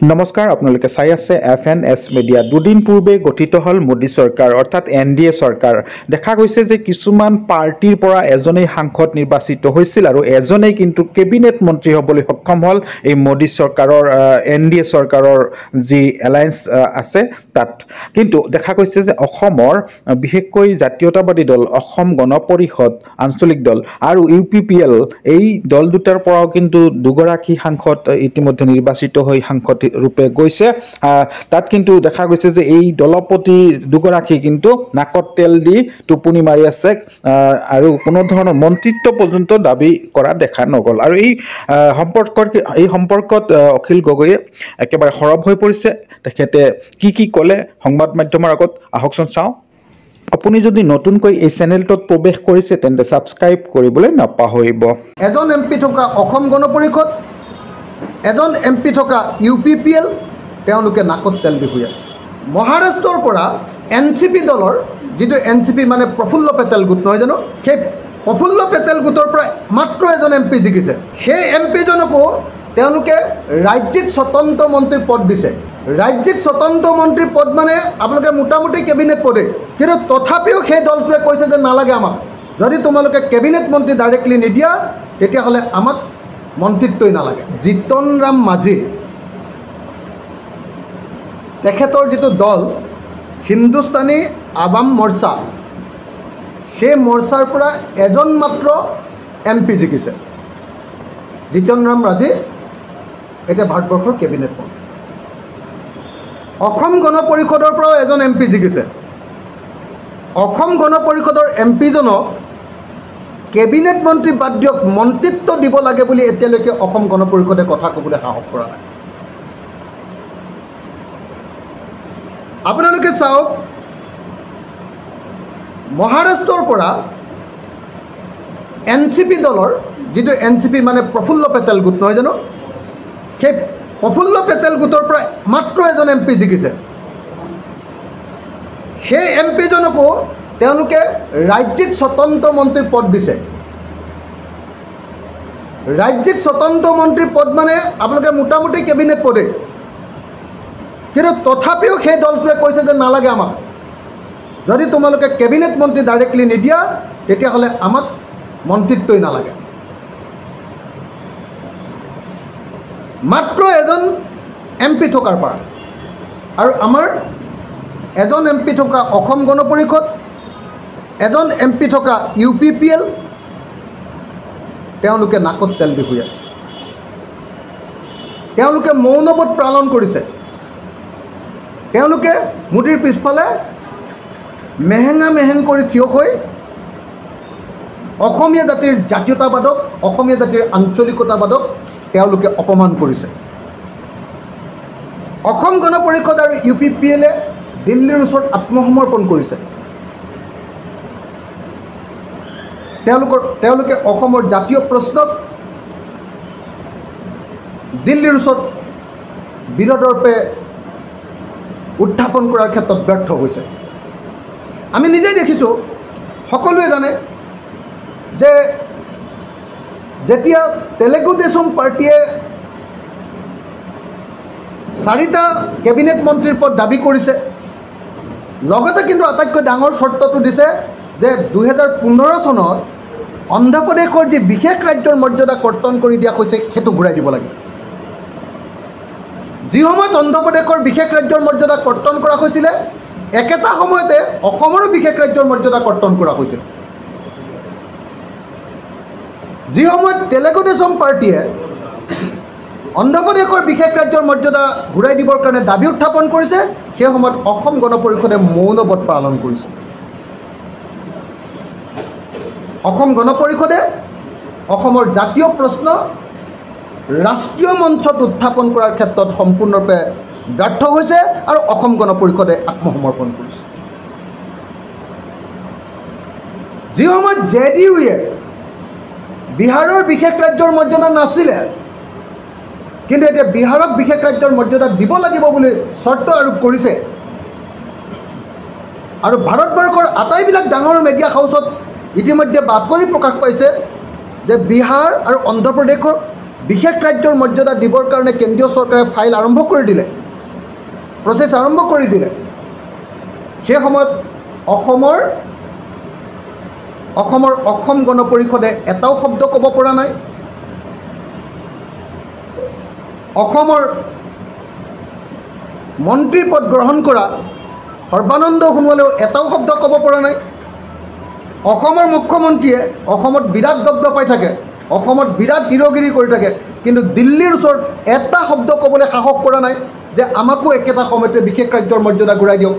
নমস্কাৰ, আপোনালোকে চাই আছে FNS মিডিয়া। দুদিন পূৰ্বে গঠিত হ'ল মোদী চৰকাৰ অৰ্থাৎ NDA চৰকাৰ। দেখা গৈছে যে কিছুমান পাৰ্টিৰ পৰা এজনেই সাংসদ নিৰ্বাচিত হৈছিল আৰু এজনেই কিন্তু কেবিনেট মন্ত্ৰী হ'বলৈ সক্ষম হ'ল এই মোদী চৰকাৰৰ NDA চৰকাৰৰ যি এলায়েন্স আছে তাত। কিন্তু দেখা গৈছে যে অসমৰ বিশেষকৈ জাতীয়তাবাদী দল, অসম গণ পৰিষদ আঞ্চলিক দল আৰু UPPL এই দল দুটাৰ পৰাও কিন্তু দুগৰাকী সাংসদ ইতিমধ্যে নিৰ্বাচিত হৈ সাংসদ ৰূপে গৈছে। তাত কিন্তু দেখা গৈছে যে এই দলপতি দুগৰাকী কিন্তু নাকত তেল দি টোপনি মাৰি আছে আৰু কোনো ধৰণৰ মন্ত্ৰিত্ব পৰ্যন্ত দাবী কৰা দেখা নগ'ল। আৰু এই সম্পৰ্কত অখিল গগৈয়ে একেবাৰে সৰব হৈ পৰিছে। তেখেতে কি ক'লে সংবাদ মাধ্যমৰ আগত আহকচোন চাওঁ। আপুনি যদি নতুনকৈ এই চেনেলটোত প্ৰৱেশ কৰিছে তেন্তে ছাবস্ক্ৰাইব কৰিবলৈ নাপাহৰিব। এজন MP থকা অসম গণ পৰিষদ, এজন MP থকা UPPL তেওঁলোকে নাকত তেল দি শুই আছে। মহাৰাষ্ট্ৰৰ পৰা NCP দলৰ যিটো NCP মানে প্ৰফুল্ল পেটেল গোট নহয় জানো, সেই প্ৰফুল্ল পেটেল গোটৰ পৰা মাত্ৰ এজন MP জিকিছে। সেই MPজনকো তেওঁলোকে ৰাজ্যিক স্বতন্ত্ৰ মন্ত্ৰীৰ পদ দিছে। ৰাজ্যিক স্বতন্ত্ৰ মন্ত্ৰীৰ পদ মানে আপোনালোকে মোটামুটি কেবিনেট পদে, কিন্তু তথাপিও সেই দলটোৱে কৈছে যে নালাগে আমাক, যদি তোমালোকে কেবিনেট মন্ত্ৰী ডাইৰেক্টলি নিদিয়া তেতিয়াহ'লে আমাক মন্ত্ৰিত্বই নালাগে। জিতন ৰাম মাঝি তেখেতৰ যিটো দল হিন্দুস্তানী আৱাম মৰ্চা, সেই মৰ্চাৰ পৰা এজন মাত্ৰ MP জিকিছে, জিতন ৰাম মাঝি এতিয়া ভাৰতবৰ্ষৰ কেবিনেট মন্ত্ৰী। অসম গণ পৰিষদৰ পৰাও এজন MP জিকিছে। অসম গণ পৰিষদৰ MPজনক কেবিনেট মন্ত্ৰী বাদ দিয়ক, মন্ত্ৰিত্ব দিব লাগে বুলি এতিয়ালৈকে অসম গণ পৰিষদে কথা ক'বলৈ সাহস কৰা নাই। আপোনালোকে চাওক, মহাৰাষ্ট্ৰৰ পৰা NCP দলৰ যিটো NCP মানে প্ৰফুল্ল পেটেল গোট নহয় জানো, সেই প্ৰফুল্ল পেটেল গোটৰ পৰা মাত্ৰ এজন MP জিকিছে। সেই MPজনকো তেওঁলোকে ৰাজ্যিক স্বতন্ত্ৰ মন্ত্ৰীৰ পদ দিছে। ৰাজ্যিক স্বতন্ত্ৰ মন্ত্ৰীৰ পদ মানে আপোনালোকে মোটামুটি কেবিনেট পদে, কিন্তু তথাপিও সেই দলটোৱে কৈছে যে নালাগে আমাক, যদি তোমালোকে কেবিনেট মন্ত্ৰী ডাইৰেক্টলি নিদিয়া তেতিয়াহ'লে আমাক মন্ত্ৰিত্বই নালাগে। মাত্ৰ এজন MP থকাৰ পৰা, আৰু আমাৰ এজন MP থকা অসম গণ পৰিষদ, এজন MP থকা UPPL তেওঁলোকে নাকত তেল দি শুই আছে। তেওঁলোকে মৌনব্ৰত পালন কৰিছে। তেওঁলোকে মোদীৰ পিছফালে মেহেং কৰি থিয় হৈ অসমীয়া জাতিৰ জাতীয়তাবাদক, অসমীয়া জাতিৰ আঞ্চলিকতাবাদক তেওঁলোকে অপমান কৰিছে। অসম গণ পৰিষদ আৰু UPPLে দিল্লীৰ ওচৰত আত্মসমৰ্পণ কৰিছে। তেওঁলোকে অসমৰ জাতীয় প্ৰশ্নক দিল্লীৰ ওচৰত দৃঢ়দৰ্পে উত্থাপন কৰাৰ ক্ষেত্ৰত ব্যৰ্থ হৈছে। আমি নিজেই দেখিছোঁ, সকলোৱে জানে যে যেতিয়া তেলেগু দেশম পাৰ্টীয়ে 4টা কেবিনেট মন্ত্ৰীৰ পদ দাবী কৰিছে, লগতে কিন্তু আটাইতকৈ ডাঙৰ চৰ্তটো দিছে যে 2015 চনত অন্ধ্ৰপ্ৰদেশৰ যি বিশেষ ৰাজ্যৰ মৰ্যাদা কৰ্তন কৰি দিয়া হৈছে সেইটো ঘূৰাই দিব লাগে। যি সময়ত অন্ধ্ৰপ্ৰদেশৰ বিশেষ ৰাজ্যৰ মৰ্যাদা কৰ্তন কৰা হৈছিলে, একেটা সময়তে অসমৰো বিশেষ ৰাজ্যৰ মৰ্যাদা কৰ্তন কৰা হৈছিল। যি সময়ত তেলেগু দেশম পাৰ্টীয়ে অন্ধ্ৰপ্ৰদেশৰ বিশেষ ৰাজ্যৰ মৰ্যাদা ঘূৰাই দিবৰ কাৰণে দাবী উত্থাপন কৰিছে, সেই সময়ত অসম গণ পৰিষদে মৌনব্ৰত পালন কৰিছে। অসম গণ পৰিষদে অসমৰ জাতীয় প্ৰশ্ন ৰাষ্ট্ৰীয় মঞ্চত উত্থাপন কৰাৰ ক্ষেত্ৰত সম্পূৰ্ণৰূপে ব্যৰ্থ হৈছে আৰু অসম গণ পৰিষদে আত্মসমৰ্পণ কৰিছে। যি সময়ত JDUয়ে বিহাৰৰ বিশেষ ৰাজ্যৰ মৰ্যাদা নাছিলে, কিন্তু এতিয়া বিহাৰক বিশেষ ৰাজ্যৰ মৰ্যাদা দিব লাগিব বুলি চৰ্ত আৰোপ কৰিছে, আৰু ভাৰতবৰ্ষৰ আটাইবিলাক ডাঙৰ মিডিয়া হাউচত ইতিমধ্যে বাতৰি প্ৰকাশ পাইছে যে বিহাৰ আৰু অন্ধ্ৰপ্ৰদেশক বিশেষ ৰাজ্যৰ মৰ্যাদা দিবৰ কাৰণে কেন্দ্ৰীয় চৰকাৰে ফাইল আৰম্ভ কৰি দিলে, প্ৰচেছ আৰম্ভ কৰি দিলে। সেই সময়ত অসম গণ পৰিষদে এটাও শব্দ ক'ব পৰা নাই। অসমৰ মন্ত্ৰী পদ গ্ৰহণ কৰা সৰ্বানন্দ সোণোৱালেও এটাও শব্দ ক'ব পৰা নাই। অসমৰ মুখ্যমন্ত্ৰীয়ে অসমত বিৰাট দপদপাই থাকে, অসমত বিৰাট হিৰগিৰি কৰি থাকে, কিন্তু দিল্লীৰ ওচৰত এটা শব্দ ক'বলৈ সাহস কৰা নাই যে আমাকো একেটা সময়তে বিশেষ ৰাজ্যৰ মৰ্যাদা ঘূৰাই দিয়ক।